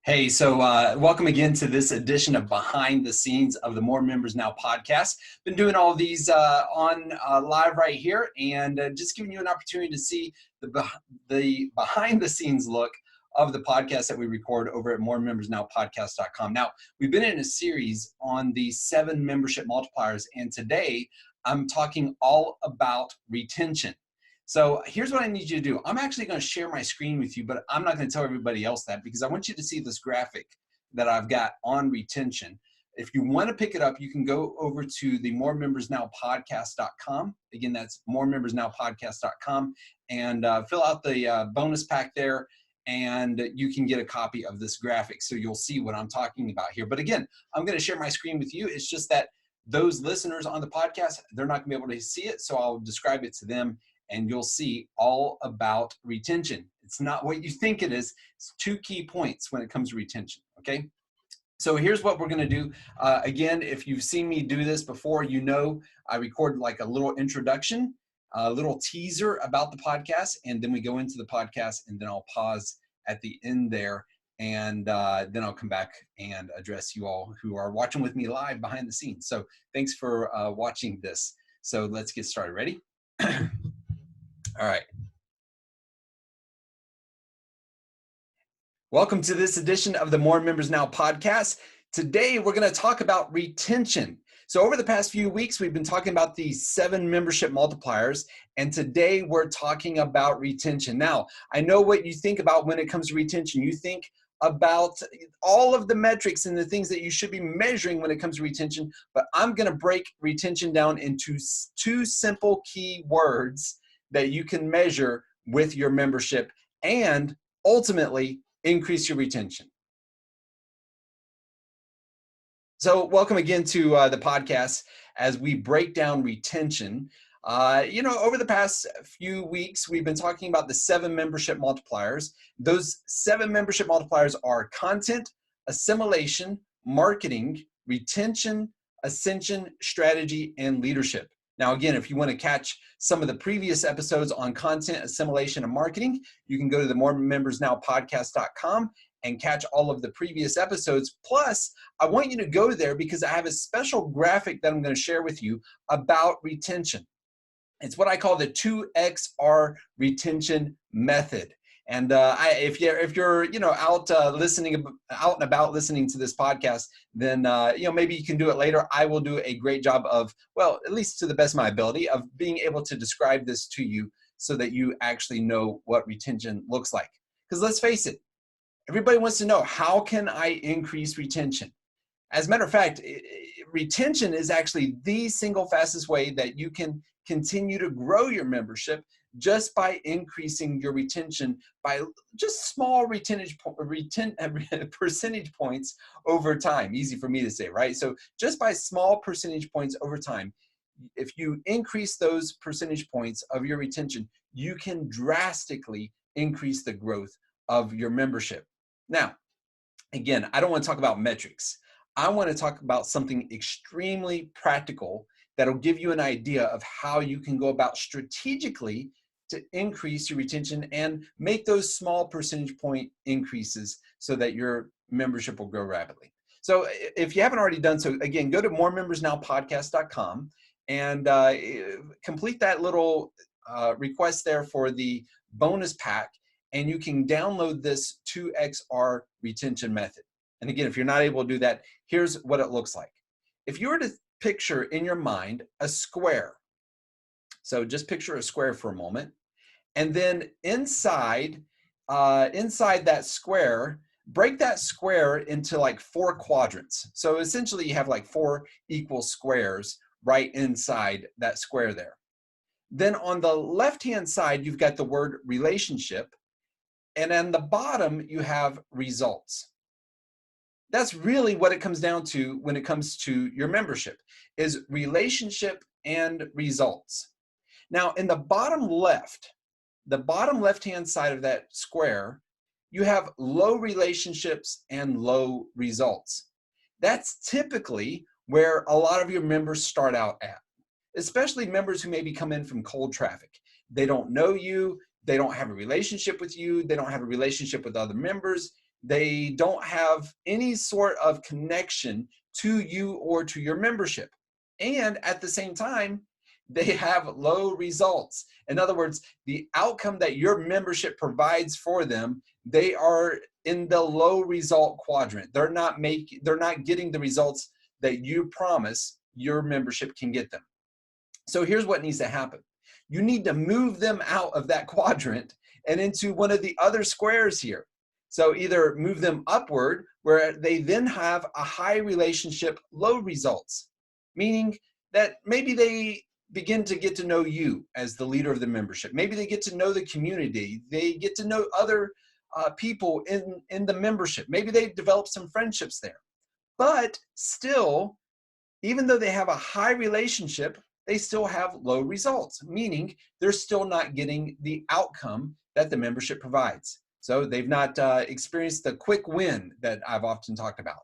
Hey, so welcome again to this edition of Behind the Scenes of the More Members Now podcast. Been doing all of these on live right here, and just giving you an opportunity to see the behind the scenes look of the podcast that we record over at moremembersnowpodcast.com. Now, we've been in a series on the 7 membership multipliers, and today I'm talking all about retention. So here's what I need you to do. I'm actually going to share my screen with you, but I'm not going to tell everybody else that because I want you to see this graphic that I've got on retention. If you want to pick it up, you can go over to the moremembersnowpodcast.com. Again, that's moremembersnowpodcast.com and fill out the bonus pack there, and you can get a copy of this graphic so you'll see what I'm talking about here. But again, I'm going to share my screen with you. It's just that those listeners on the podcast, they're not going to be able to see it, so I'll describe it to them. And you'll see all about retention. It's not what you think it is. It's 2 key points when it comes to retention, okay? So here's what we're gonna do. Again, if you've seen me do this before, you know I record like a little introduction, a little teaser about the podcast, and then we go into the podcast, and then I'll pause at the end there, and then I'll come back and address you all who are watching with me live behind the scenes. So thanks for watching this. So let's get started. Ready? All right. Welcome to this edition of the More Members Now podcast. Today, we're going to talk about retention. So over the past few weeks, we've been talking about the 7 membership multipliers, and today we're talking about retention. Now, I know what you think about when it comes to retention. You think about all of the metrics and the things that you should be measuring when it comes to retention, but I'm going to break retention down into 2 simple key words that you can measure with your membership and ultimately increase your retention. So welcome again to the podcast as we break down retention. Over the past few weeks, we've been talking about the 7 membership multipliers. Those 7 membership multipliers are content, assimilation, marketing, retention, ascension, strategy, and leadership. Now, again, if you want to catch some of the previous episodes on content, assimilation, and marketing, you can go to the moremembersnowpodcast.com and catch all of the previous episodes. Plus, I want you to go there because I have a special graphic that I'm going to share with you about retention. It's what I call the 2XR retention method. And if you're out and about listening to this podcast, then maybe you can do it later. I will do a great job of, well, at least to the best of my ability, of being able to describe this to you so that you actually know what retention looks like. Because let's face it, everybody wants to know, how can I increase retention? As a matter of fact, retention is actually the single fastest way that you can continue to grow your membership, just by increasing your retention by just small percentage points over time. Easy for me to say, right? So just by small percentage points over time, if you increase those percentage points of your retention, you can drastically increase the growth of your membership. Now, again, I don't want to talk about metrics. I want to talk about something extremely practical that'll give you an idea of how you can go about strategically to increase your retention and make those small percentage point increases so that your membership will grow rapidly. So if you haven't already done so, again, go to moremembersnowpodcast.com and complete that little request there for the bonus pack, and you can download this 2XR retention method. And again, if you're not able to do that, here's what it looks like. If you were to picture in your mind a square, so just picture a square for a moment, and then inside that square, break that square into like 4 quadrants. So essentially you have like 4 equal squares right inside that square there. Then on the left-hand side, you've got the word relationship, and on the bottom, you have results. That's really what it comes down to when it comes to your membership, is relationship and results. Now, in the bottom left-hand side of that square, you have low relationships and low results. That's typically where a lot of your members start out at, especially members who maybe come in from cold traffic. They don't know you, they don't have a relationship with you, they don't have a relationship with other members. They don't have any sort of connection to you or to your membership. And at the same time, they have low results. In other words, the outcome that your membership provides for them, they are in the low result quadrant. They're not getting the results that you promise your membership can get them. So here's what needs to happen. You need to move them out of that quadrant and into one of the other squares here. So either move them upward where they then have a high relationship, low results, meaning that maybe they begin to get to know you as the leader of the membership. Maybe they get to know the community. They get to know other people in the membership. Maybe they develop some friendships there. But still, even though they have a high relationship, they still have low results, meaning they're still not getting the outcome that the membership provides. So they've not experienced the quick win that I've often talked about.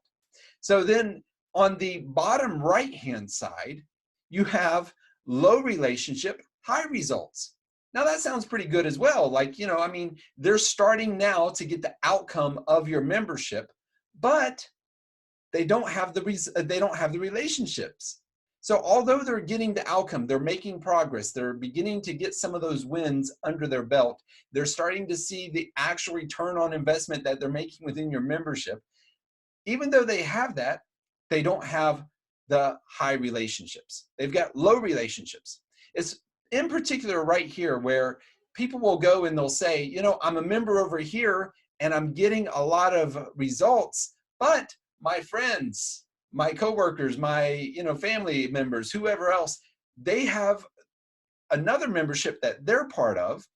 So then on the bottom right-hand side, you have low relationship, high results. Now that sounds pretty good as well. Like, I mean, they're starting now to get the outcome of your membership, but they don't have the relationships. So although they're getting the outcome, they're making progress, they're beginning to get some of those wins under their belt, they're starting to see the actual return on investment that they're making within your membership. Even though they have that, they don't have the high relationships. They've got low relationships. It's in particular right here where people will go and they'll say, I'm a member over here and I'm getting a lot of results, but my friends, my coworkers, my family members, whoever else, they have another membership that they're part of.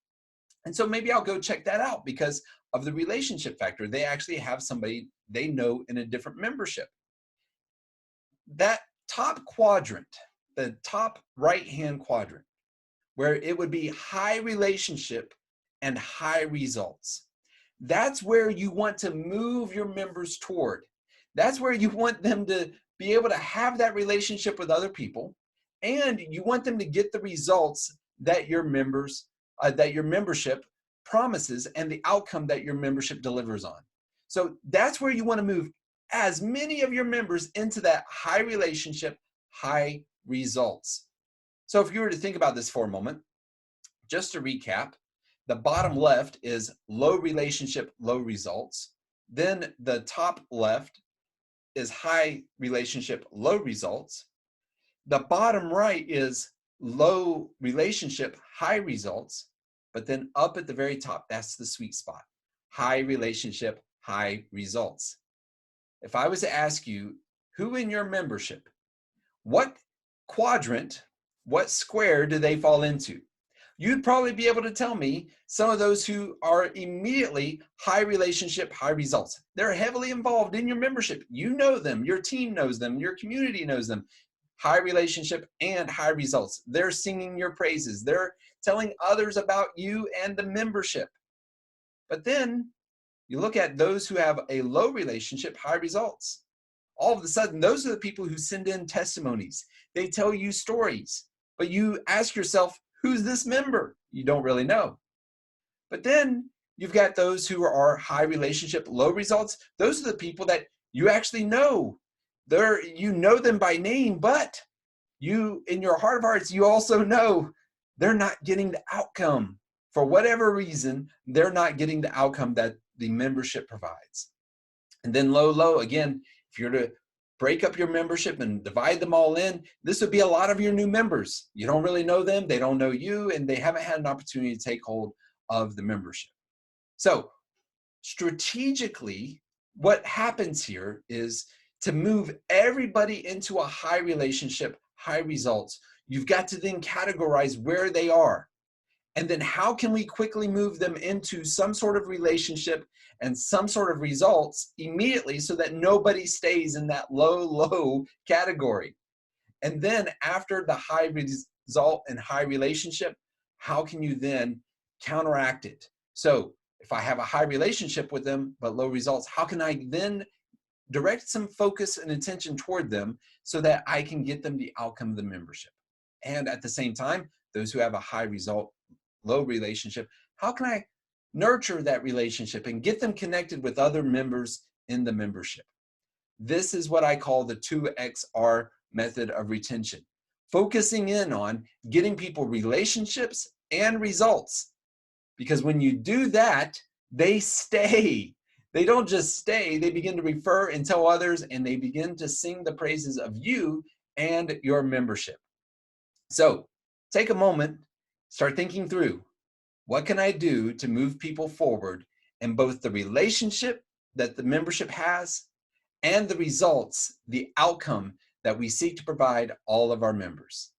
And so maybe I'll go check that out because of the relationship factor. They actually have somebody they know in a different membership. That top quadrant, the top right-hand quadrant, where it would be high relationship and high results. That's where you want to move your members toward. That's where you want them to be able to have that relationship with other people, and you want them to get the results that your membership promises and the outcome that your membership delivers on. So that's where you want to move as many of your members into that high relationship, high results. So if you were to think about this for a moment, just to recap, the bottom left is low relationship, low results. Then the top left is high relationship, low results. The bottom right is low relationship, high results. But then up at the very top, that's the sweet spot. High relationship, high results. If I was to ask you, who in your membership, what quadrant, what square do they fall into? You'd probably be able to tell me some of those who are immediately high relationship, high results. They're heavily involved in your membership. You know them, your team knows them, your community knows them. High relationship and high results. They're singing your praises. They're telling others about you and the membership. But then you look at those who have a low relationship, high results. All of a sudden, those are the people who send in testimonies. They tell you stories, but you ask yourself, who's this member? You don't really know. But then you've got those who are high relationship, low results. Those are the people that you actually know. You know them by name, but you, in your heart of hearts, you also know they're not getting the outcome. For whatever reason, they're not getting the outcome that the membership provides. And then low, again, if you're to break up your membership and divide them all in, this would be a lot of your new members. You don't really know them, they don't know you, and they haven't had an opportunity to take hold of the membership. So strategically, what happens here is to move everybody into a high relationship, high results. You've got to then categorize where they are. And then how can we quickly move them into some sort of relationship and some sort of results immediately so that nobody stays in that low category. And then after the high result and high relationship, how can you then counteract it? So if I have a high relationship with them, but low results, how can I then direct some focus and attention toward them so that I can get them the outcome of the membership? And at the same time, those who have a high result, low relationship, how can I nurture that relationship, and get them connected with other members in the membership. This is what I call the 2XR method of retention, focusing in on getting people relationships and results. Because when you do that, they stay. They don't just stay, they begin to refer and tell others, and they begin to sing the praises of you and your membership. So take a moment, start thinking through, what can I do to move people forward in both the relationship that the membership has and the results, the outcome that we seek to provide all of our members.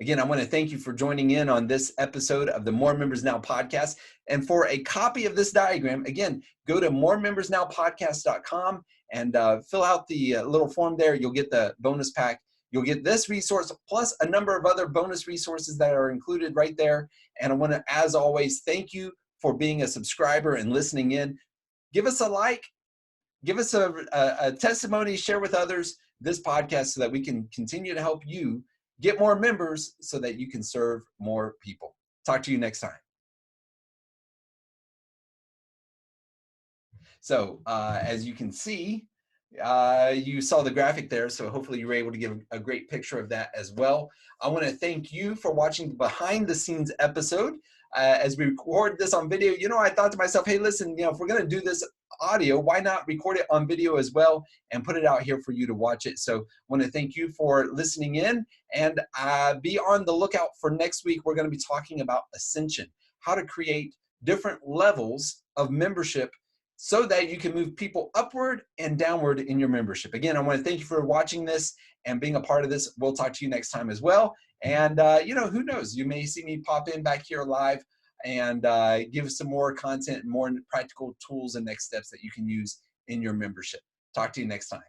Again, I want to thank you for joining in on this episode of the More Members Now podcast. And for a copy of this diagram, again, go to moremembersnowpodcast.com and fill out the little form there. You'll get the bonus pack. You'll get this resource plus a number of other bonus resources that are included right there. And I want to, as always, thank you for being a subscriber and listening in. Give us a like. Give us a testimony, share with others this podcast so that we can continue to help you get more members so that you can serve more people. Talk to you next time. So as you can see, you saw the graphic there, so hopefully you were able to give a great picture of that as well. I want to thank you for watching the behind the scenes episode. As we record this on video, I thought to myself, hey, listen, if we're going to do this audio, why not record it on video as well and put it out here for you to watch it? So I want to thank you for listening in, and be on the lookout for next week. We're going to be talking about ascension, how to create different levels of membership so that you can move people upward and downward in your membership. Again, I want to thank you for watching this and being a part of this. We'll talk to you next time as well. And, who knows? You may see me pop in back here live and give some more content and more practical tools and next steps that you can use in your membership. Talk to you next time.